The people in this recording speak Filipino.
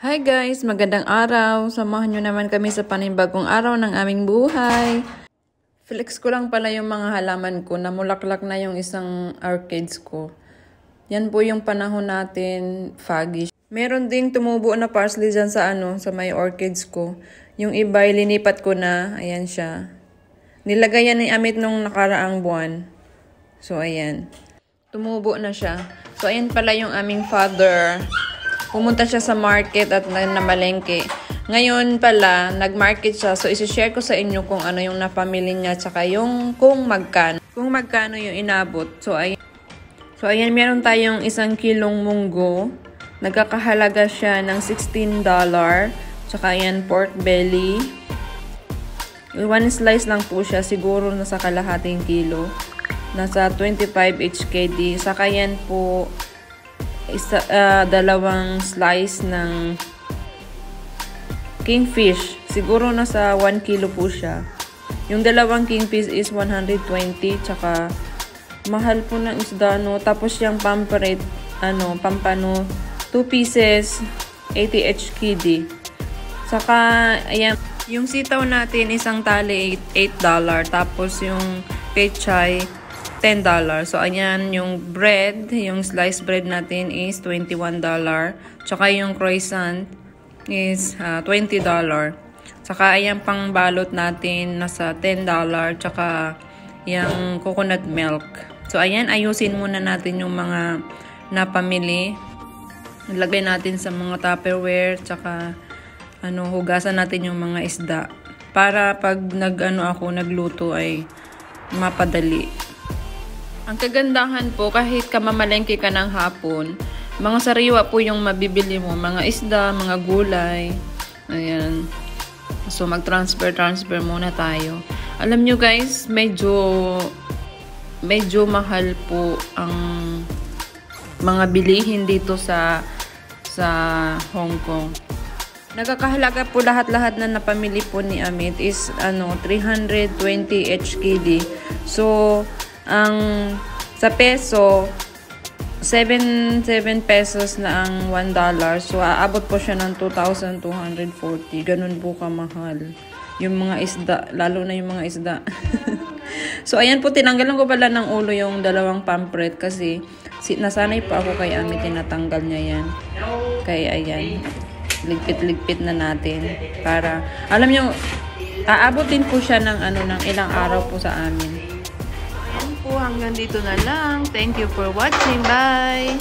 Hi guys! Magandang araw! Samahan nyo naman kami sa panibagong araw ng aming buhay. Flex ko lang pala yung mga halaman ko. Namulaklak na yung isang orchids ko. Yan po yung panahon natin, foggy. Meron ding tumubo na parsley dyan sa may orchids ko. Yung iba, linipat ko na. Ayan siya. Nilagay yan ni Amit nung nakaraang buwan. So, ayan. Tumubo na siya. So, ayan pala yung aming father. Pumunta siya sa market at namalengke. Ngayon pala, nag-market siya. So, isi-share ko sa inyo kung ano yung napamili niya tsaka yung kung magkano. Kung magkano yung inabot. So, ayan, meron tayong 1 kilong munggo. Nagkakahalaga siya ng $16. Tsaka ayan, pork belly. 1 slice lang po siya. Siguro nasa kalahating kilo. Nasa 25 HKD. Saka yan po, dalawang slice ng kingfish. Siguro nasa 1 kilo po siya. Yung dalawang kingfish is 120. Tsaka mahal po ng isda, no? Tapos yung pamperet, pampano, 2 pieces, 80 HKD. Saka, ayan, yung sitaw natin, isang tali, $8. Tapos yung pechay, $10. So, ayan, yung bread, yung sliced bread natin is $21. Tsaka yung croissant is $20. Tsaka, ayan, pang balot natin, nasa $10. Tsaka, yung coconut milk. So, ayan, ayusin muna natin yung mga napamili. Lagay natin sa mga Tupperware. Tsaka, hugasan natin yung mga isda. Para pag nagluto ay mapadali. Ang kagandahan po, kahit kamamalengke ka ng hapon, mga sariwa po yung mabibili mo. Mga isda, mga gulay. Ayan. So, mag-transfer muna tayo. Alam nyo guys, medyo mahal po ang mga bilihin dito sa Hong Kong. Nagkakahalaga po lahat-lahat na napamili po ni Amit is 320 HKD. So, ang sa peso 7 pesos na ang $1. So aabot po siya ng 2,240. Ganun po kamahal yung mga isda, lalo na yung mga isda. So ayan po, tinanggalan ko pala ng ulo yung dalawang pampret kasi nasanay pa ako kay Ami, tinatanggal niya yan. Kaya ayan, ligpit na natin para alam nyo, aabot din po siya ng ng ilang araw po sa amin. Hanggang dito na lang. Thank you for watching. Bye!